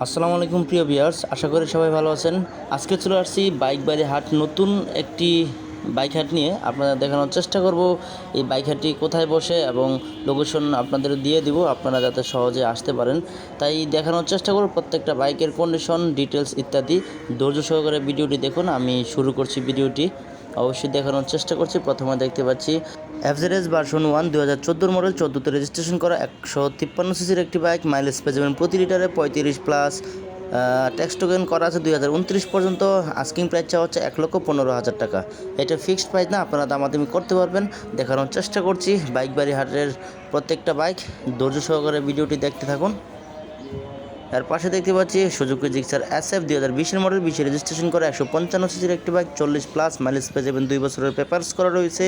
আসসালামু আলাইকুম প্রিয় ভিউয়ার্স, আশা করি সবাই ভালো আছেন। আজকে চলে আসছি বাইক বাড়ি হাট, নতুন একটি বাইক হাট নিয়ে আপনাদের দেখানোর চেষ্টা করব এই বাইক হাটটি কোথায় বসে এবং লোকেশন আপনাদের দিয়ে দিব, আপনারা যাতে সহজে আসতে পারেন। তাই দেখানোর চেষ্টা করব প্রত্যেকটা বাইকের কন্ডিশন, ডিটেলস ইত্যাদি। ধৈর্য সহকারে ভিডিওটি দেখুন। আমি শুরু করছি ভিডিওটি, অবশ্যই দেখানোর চেষ্টা করছি। প্রথমে দেখতে পাচ্ছি এফজেডএস ভার্সন 1 2014 মডেল, 14তে রেজিস্ট্রেশন করা 153 সিসির একটি বাইক। মাইলেজ পেয়ে যাবেন প্রতি লিটারে 35 প্লাস। ট্যাক্স টোকেন করা আছে 2029 পর্যন্ত। আস্কিং প্রাইস চাওয়া হচ্ছে 1,15,000 টাকা। এটা ফিক্সড প্রাইস না, আপনারা দামাদামি করতে পারবেন। দেখানোর চেষ্টা করছি বাইক বাড়ি হাটের প্রত্যেকটা বাইক। ধৈর্য সহকারে ভিডিওটি দেখতে থাকুন। এর পাশে দেখতে পাচ্ছি Suzuki Gixxer SF 2020 model, 20 registration করা 155 সিসির একটি বাইক, 40 প্লাস। মাইলেজ পেয়ে যাবেন 2 বছরের পেপারস করা রয়েছে।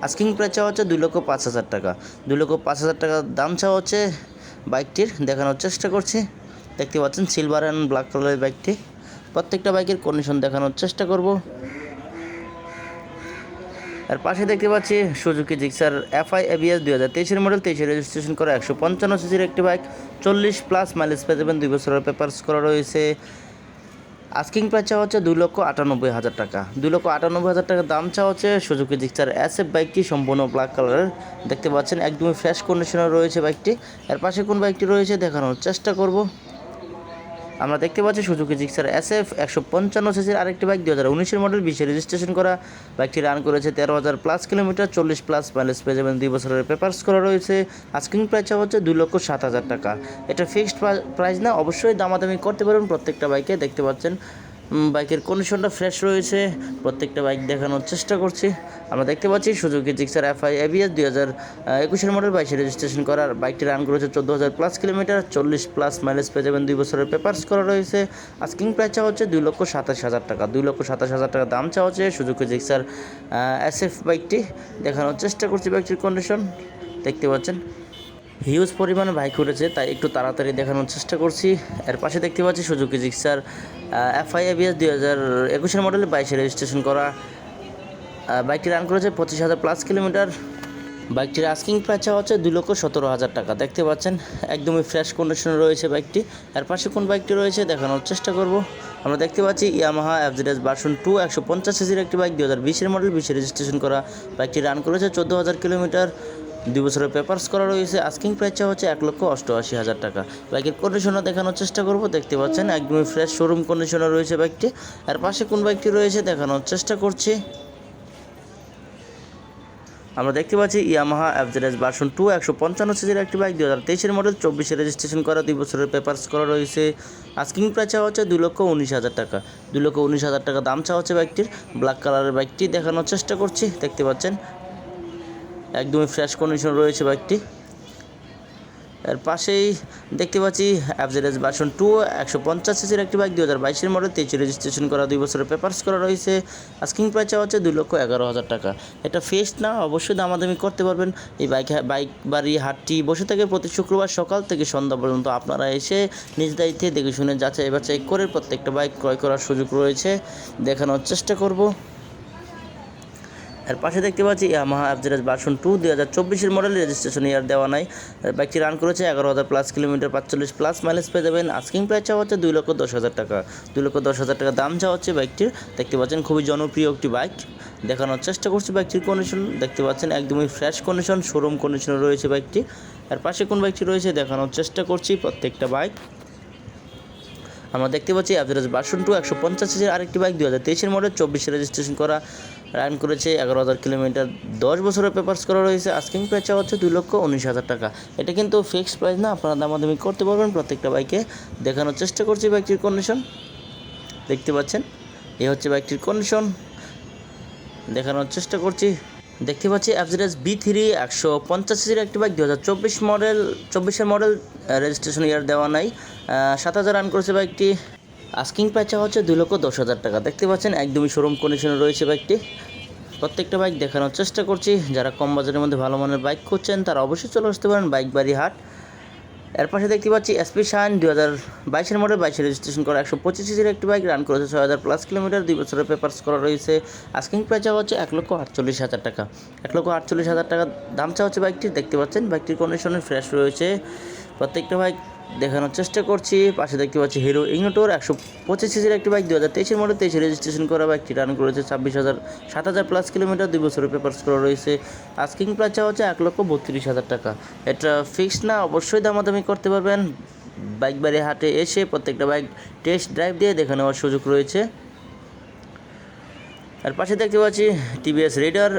আস্কিং প্রাইস চাওয়া হচ্ছে 2,05,000 টাকা। 2,05,000 টাকা দাম চাওয়া হচ্ছে বাইকটির। দেখানোর চেষ্টা করছি। দেখতে পাচ্ছেন সিলভার অ্যান্ড ব্ল্যাক কালারের বাইকটি। প্রত্যেকটা বাইকের কন্ডিশন দেখানোর চেষ্টা করব। আর পাশে দেখতে পাচ্ছি Suzuki Gixxer FI ABS 2023 model, 23 registration করা 155 সিসির একটি বাইক, 40 প্লাস। মাইলেজ পেয়ে যাবেন 2 বছরের পেপারস করা রয়েছে। আস্কিং প্রাইস চাওয়া হচ্ছে 2,98,000 টাকা। 2,98,000 টাকা দাম চাওয়া হচ্ছে সুজুকি জিক্সার SF বাইকটি, সম্পূর্ণ ব্ল্যাক কালারের। দেখতে পাচ্ছেন একদমই ফ্রেশ কন্ডিশনে রয়েছে বাইকটি। এর পাশে কোন বাইকটি রয়েছে দেখানোর চেষ্টা করব। আমরা দেখতে পাচ্ছি সুজুকি জিক্সার SF 155 সিসির আরেকটি বাইক, 2019 মডেল, 20 রেজিস্ট্রেশন করা। বাইকটি রান করেছে 13,000 প্লাস কিলোমিটার, 40 প্লাস। মাইলেজ পেয়ে যাবেন 2 বছরের পেপারস করা রয়েছে। আস্কিং প্রাইস চাওয়া হচ্ছে 2,07,000 টাকা। এটা ফিক্সড প্রাইস না, অবশ্যই দামাদামি করতে পারবেন প্রত্যেকটা বাইকে। দেখতে পাচ্ছেন বাইকের কন্ডিশনটা ফ্রেশ রয়েছে। প্রত্যেকটা বাইক দেখানোর চেষ্টা করছি। আমরা দেখতে পাচ্ছি Suzuki Gixxer FI ABS 2021 model, 22 registration করার। বাইকটি রান করেছে 14,000 প্লাস কিলোমিটার, 40 প্লাস। মাইলেজ পেয়ে যাবেন 2 বছরের পেপারস করা রয়েছে। আস্কিং প্রাইস চাওয়া হচ্ছে 2,27,000 টাকা। 2,27,000 টাকা দাম চাওয়া হচ্ছে সুজুকি জিক্সার SF বাইকটি। দেখানোর চেষ্টা করছি বাইকটির কন্ডিশন। দেখতে পাচ্ছেন হিউজ পরিমাণে বাইক উঠেছে, তাই একটু তাড়াতাড়ি দেখানোর চেষ্টা করছি। এর পাশে দেখতে পাচ্ছি সুজুকি জিক্সার FI ABS 2021 মডেলে, 22 রেজিস্ট্রেশন করা। বাইকটি রান করেছে 25,000 প্লাস কিলোমিটার। বাইকটির আস্কিং প্রাইস চাওয়া হচ্ছে 2,17,000 টাকা। দেখতে পাচ্ছেন একদমই ফ্রেশ কন্ডিশনে রয়েছে বাইকটি। এর পাশে কোন বাইকটি রয়েছে দেখানোর চেষ্টা করব। আমরা দেখতে পাচ্ছি ইয়ামাহা FZS ভার্সন 2 150 সিসির একটি বাইক, 2020 মডেল, 20 রেজিস্ট্রেশন করা। বাইকটি রান করেছে 14,000 কিলোমিটার, 2 বছরের পেপারস করা রয়েছে। আস্কিং প্রাইস চাওয়া হচ্ছে 1,88,000 টাকা। বাইকের কন্ডিশনে দেখানোর চেষ্টা করব। দেখতে পাচ্ছেন একদমই ফ্রেশ শোরুম কন্ডিশনে রয়েছে বাইকটি। এর পাশে কোন বাইকটি রয়েছে দেখানোর চেষ্টা করছি। আমরা দেখতে পাচ্ছি ইয়ামাহা FZS ভার্সন 2 155 সিসির একটি বাইক, 2023 মডেল, 24 রেজিস্ট্রেশন করা, 2 বছরের পেপারস করা রয়েছে। আস্কিং প্রাইস চাওয়া হচ্ছে 2,19,000 টাকা। 2,19,000 টাকা দাম চাওয়া হচ্ছে বাইকটির। ব্ল্যাক কালারের বাইকটি দেখানোর চেষ্টা করছি। দেখতে পাচ্ছেন একদমই ফ্রেশ কন্ডিশন রয়েছে বাইকটি। এর পাশেই দেখতে পাচ্ছি FZS ভার্সন 2 150 সিসির একটি বাইক, 2022 মডেল, 23 রেজিস্ট্রেশন করা, 2 বছরের পেপারস করা রয়েছে। আস্কিং প্রাইস চাওয়া হচ্ছে 2,11,000 টাকা। এটা ফিক্সড না, অবশ্যই দামাদামি করতে পারবেন। এই বাইক বাড়ি হাটটি বসে থাকে প্রতি শুক্রবার সকাল থেকে সন্ধ্যা পর্যন্ত। আপনারা এসে নিজ দায়িত্বে দেখে শুনে যাচাই বাছাই করে প্রত্যেকটা বাইক ক্রয় করার সুযোগ রয়েছে। দেখানোর চেষ্টা করব। এর পাশে দেখতে পাচ্ছি Yamaha FZS version 2 2024 model, registration ইয়ার দেওয়া নাই। বাইকটি রান করেছে 11,000 প্লাস কিলোমিটার, 45 প্লাস। মাইলেজ পেয়ে যাবেন। আস্কিং প্রাইস চাওয়া হচ্ছে 2,10,000 টাকা। 2,10,000 টাকা দাম চাওয়া হচ্ছে বাইকটির। দেখতে পাচ্ছেন খুবই জনপ্রিয় একটি বাইক। দেখানোর চেষ্টা করছি বাইকটির কন্ডিশন। দেখতে পাচ্ছেন একদমই ফ্রেশ কন্ডিশন, শোরুম কন্ডিশনে রয়েছে বাইকটি। এর পাশে কোন বাইকটি রয়েছে দেখানোর চেষ্টা করছি প্রত্যেকটা বাইক। আমরা দেখতে পাচ্ছি FZS ভার্সন 2 150 সিসির আরেকটি বাইক, 2023 মডেল, 24 রেজিস্ট্রেশন করা। রান করেছে 11,000 কিলোমিটার, 10 বছরের পেপারস করা রয়েছে। আস্কিং প্রাইস চাওয়া হচ্ছে 2,19,000 টাকা। এটা কিন্তু ফিক্সড প্রাইস না, আপনারা দামাদামি করতে পারবেন প্রত্যেকটা বাইকে। দেখানোর চেষ্টা করছি বাইকটির কন্ডিশন। দেখতে পাচ্ছেন এই হচ্ছে বাইকটির কন্ডিশন। দেখানোর চেষ্টা করছি। দেখতে পাচ্ছি FZS B3 150 সিসির একটি বাইক, 2024 মডেল, 24 মডেল, রেজিস্ট্রেশন ইয়ার দেওয়া নাই। 7,000 রান করেছে বাইকটি। আস্কিং প্রাইস চাওয়া হচ্ছে 2,10,000 টাকা। দেখতে পাচ্ছেন একদমই শোরুম কন্ডিশনে রয়েছে বাইকটি। প্রত্যেকটা বাইক দেখানোর চেষ্টা করছি। যারা কম বাজারের মধ্যে ভালো মানের বাইক খুঁজছেন তারা অবশ্যই চলে আসতে পারেন বাইক বাড়ি হাট। এর পাশে দেখতে পাচ্ছি SP শাইন 2022 মডেল, 22 রেজিস্ট্রেশন করা, 125 সিসির একটি বাইক, রান করেছে 6,000 প্লাস কিলোমিটার, 2 বছরের পেপারস করা রয়েছে। আস্কিং প্রাইস চাওয়া হচ্ছে 1,48,000 টাকা। 1,48,000 টাকা দাম চাওয়া হচ্ছে বাইকটির। দেখতে পাচ্ছেন বাইকটির কন্ডিশনে ফ্রেশ রয়েছে। প্রত্যেকটা বাইক দেখানোর চেষ্টা করছি। পাশে দেখতে পাচ্ছি হিরো ইগনিটর 125 সিসির একটি বাইক 2023 মডেল 23 রেজিস্ট্রেশন করা বাইকটি রান করেছে 7,000 প্লাস কিলোমিটার, 2 বছরের পেপারস করা রয়েছে। আস্কিং প্রাইস হচ্ছে 1,32,000 টাকা। এটা ফিক্সড না, অবশ্যই দামাদামি করতে পারবেন। বাইক বাড়ি হাটে এসে প্রত্যেকটা বাইক টেস্ট ড্রাইভ দিয়ে দেখে নেওয়ার সুযোগ রয়েছে। আর পাশে দেখতে পাচ্ছি টিভিএস রেডার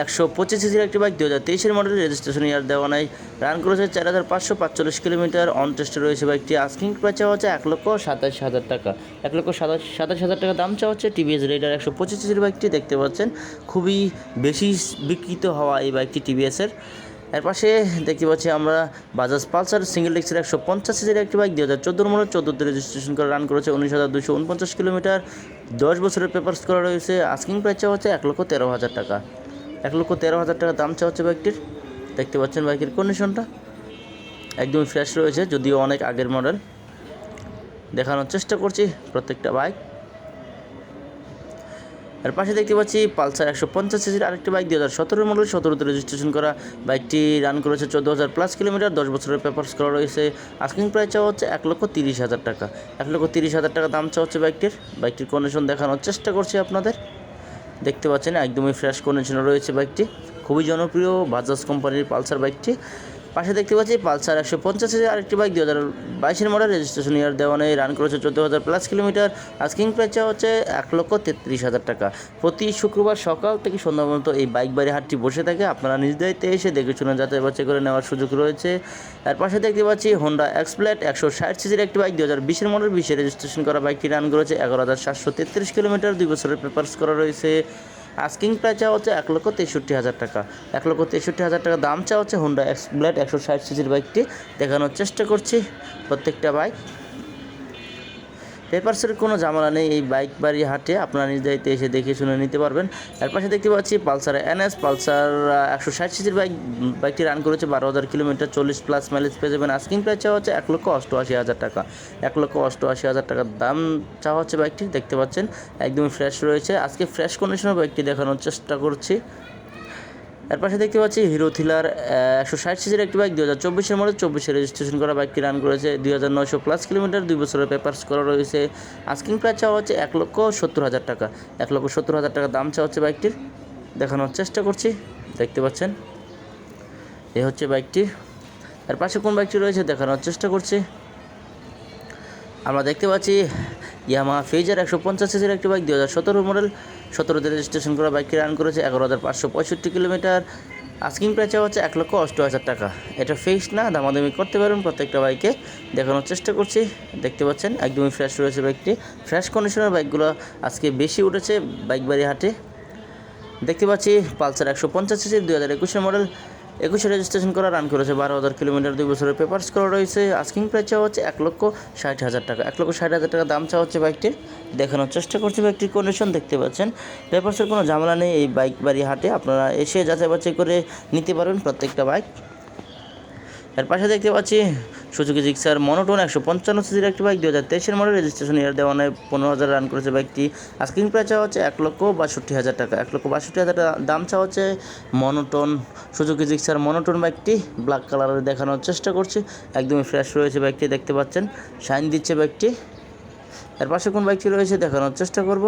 125 সিসির একটি বাইক 2023 মডেল, রেজিস্ট্রেশন ইয়ার দেওয়া নাই, রান করেছে 4,545 কিলোমিটার, অন টেস্টে রয়েছে বাইকটি। আস্কিং প্রাইস চাওয়া হচ্ছে 1,27,000 টাকা। 1,27,000 টাকা দাম চাওয়া হচ্ছে টিভিএস রেডার 125 সিসির বাইকটি। দেখতে পাচ্ছেন খুবই বেশি বিক্রিত হওয়া এই বাইকটি টিভিএসের। এর পাশে দেখতে পাচ্ছি আমরা বাজাজ পালসার সিঙ্গেল ডিস্কের 150 সিসির একটি বাইক 2014 মডেল, 14তে রেজিস্ট্রেশন করে রান করেছে 19,249 কিলোমিটার, 10 বছরের পেপারস করা রয়েছে। আস্কিং প্রাইস চাওয়া হচ্ছে 1,13,000 টাকা। 1,13,000 টাকা দাম চাওয়া হচ্ছে বাইকটির। দেখতে পাচ্ছেন বাইকের কন্ডিশনটা একদমই ফ্রেশ রয়েছে, যদিও অনেক আগের মডেল। দেখানোর চেষ্টা করছি প্রত্যেকটা বাইক। আর পাশে দেখতে পাচ্ছি পালসার 150 সিসির আরেকটি বাইক 2017 মডেল, 17তে রেজিস্ট্রেশন করা বাইকটি রান করেছে 14,000 প্লাস কিলোমিটার, 10 বছরের পেপারস করা রয়েছে। আস্কিং প্রাইস চাওয়া হচ্ছে 1,30,000 টাকা। 1,30,000 টাকা দাম চাওয়া হচ্ছে বাইকটির কন্ডিশন দেখানোর চেষ্টা করছি আপনাদের। দেখতে পাচ্ছেন একদমই ফ্রেশ কন্ডিশনে রয়েছে বাইকটি, খুবই জনপ্রিয় বাজাজ কোম্পানির পালসার বাইকটি। পাশে দেখতে পাচ্ছি পালসার 150 সিসির আরেকটি বাইক 2022 মডেল, রেজিস্ট্রেশন ইয়ার দেওয়া নেই, রান করেছে 14,000 প্লাস কিলোমিটার। আস্কিং প্রাইস হচ্ছে 1,33,000 টাকা। প্রতি শুক্রবার সকাল থেকে সন্ধ্যা পর্যন্ত এই বাইক বাড়ি হাটটি বসে থাকে, আপনারা নিজ দায়িত্বে এসে দেখে শুনে যাচাই বাছাই করে নেওয়ার সুযোগ রয়েছে। আর পাশে দেখতে পাচ্ছি হোন্ডা এক্সপ্লেড 160 সিসির একটি বাইক 2020 মডেল, 20 রেজিস্ট্রেশন করা বাইকটি রান করেছে 11,733 কিলোমিটার, 2 বছরের পেপারস করা রয়েছে। আস্কিং প্রাইস চাওয়া হচ্ছে 1,63,000 টাকা। 1,63,000 টাকা দাম চাওয়া হচ্ছে হোন্ডা এক্সপ্লেড 160 সিসির বাইকটি। দেখানোর চেষ্টা করছি প্রত্যেকটা বাইক। পেপারসের কোনো ঝামেলা নেই এই বাইক বাড়ি হাটে, আপনারা নিজ দায়িত্বে এসে দেখে শুনে নিতে পারবেন। এর পাশে দেখতে পাচ্ছি পালসার এনএস, পালসার 160 সিসির বাইকটি রান করেছে 12,000 কিলোমিটার, 40 প্লাস মাইলেজ পেয়ে যাবেন। আস্কিং প্রাইস চাওয়া হচ্ছে 1,88,000 টাকা। 1,88,000 টাকা দাম চাওয়া হচ্ছে বাইকটি। দেখতে পাচ্ছেন একদমই ফ্রেশ রয়েছে, আজকে ফ্রেশ কন্ডিশনের বাইকটি দেখানোর চেষ্টা করছি। এর পাশে দেখতে পাচ্ছি হিরো থ্রিলার 160 সিসির একটি বাইক 2024 মডেল, 24 রেজিস্ট্রেশন করা বাইকটি রান করেছে 2,900 প্লাস কিলোমিটার, 2 বছরের পেপারস করা রয়েছে। আস্কিং প্রাইস চাওয়া হচ্ছে 1,70,000 টাকা। 1,70,000 টাকা দাম চাওয়া হচ্ছে বাইকটির। দেখানোর চেষ্টা করছি, দেখতে পাচ্ছেন এই হচ্ছে বাইকটি। এর পাশে কোন বাইকটি রয়েছে দেখানোর চেষ্টা করছি। আমরা দেখতে পাচ্ছি ইয়ামাহা ফেজার 150 সিসির একটি বাইক 2017 মডেল, 17তে রেজিস্ট্রেশন করা বাইকটি রান করেছে 11,565 কিলোমিটার। আস্কিং প্রাইস হচ্ছে 1,88,000 টাকা। এটা ফিক্সড না, দামাদামি করতে পারবেন প্রত্যেকটা বাইকে। দেখানোর চেষ্টা করছি, দেখতে পাচ্ছেন একদমই ফ্রেশ রয়েছে বাইকটি। ফ্রেশ কন্ডিশনের বাইকগুলো আজকে বেশি উঠেছে বাইক বাড়ি হাটে। দেখতে পাচ্ছি পালসার 150 সিসি 2021 মডেল, 21 রেজিস্ট্রেশন করা, রান করেছে 12,000 কিলোমিটার, 2 বছরের পেপারস করা রয়েছে। আস্কিং প্রাইস চাওয়া হচ্ছে 1,60,000 টাকা। 1,60,000 টাকা দাম চাওয়া হচ্ছে বাইকটির। দেখানোর চেষ্টা করছি বাইকটির কন্ডিশন, দেখতে পাচ্ছেন পেপারসের কোনো ঝামেলা নেই এই বাইক বাড়ি হাটে, আপনারা এসে যাচাই বাছাই করে নিতে পারবেন প্রত্যেকটা বাইক। এর পাশে দেখতে পাচ্ছি সুজুকি জিক্সার মনোটোন 155 সিসির একটি বাইক 2023 মডেল, রেজিস্ট্রেশন ইয়ার দেওয়া নেই, 15,000 রান করেছে বাইকটি। আস্কিং প্রাইস চাওয়া হচ্ছে 1,62,000 টাকা। 1,62,000 টাকা দাম চাওয়া হচ্ছে মনোটোন সুজুকি জিক্সার মনোটোন বাইকটি। ব্ল্যাক কালারের দেখানোর চেষ্টা করছি, একদমই ফ্রেশ রয়েছে বাইকটি, দেখতে পাচ্ছেন শাইন দিচ্ছে বাইকটি। এর পাশে কোন বাইকটি রয়েছে দেখানোর চেষ্টা করব।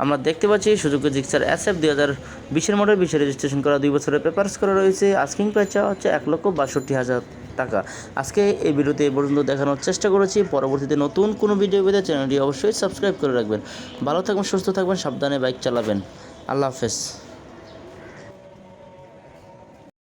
আমরা দেখতে পাচ্ছি Suzuki Gixxer SF 2020 model, 20 registration করা, 2 বছরের পেপারস করা রয়েছে। আস্কিং প্রাইস চাওয়া হচ্ছে 1,62,000 টাকা। আজকে এই ভিডিওতে এ পর্যন্ত দেখানোর চেষ্টা করেছি। পরবর্তীতে নতুন কোনো ভিডিও পেতে চ্যানেলটি অবশ্যই সাবস্ক্রাইব করে রাখবেন। ভালো থাকবেন, সুস্থ থাকবেন, সাবধানে বাইক চালাবেন। আল্লাহ হাফেজ।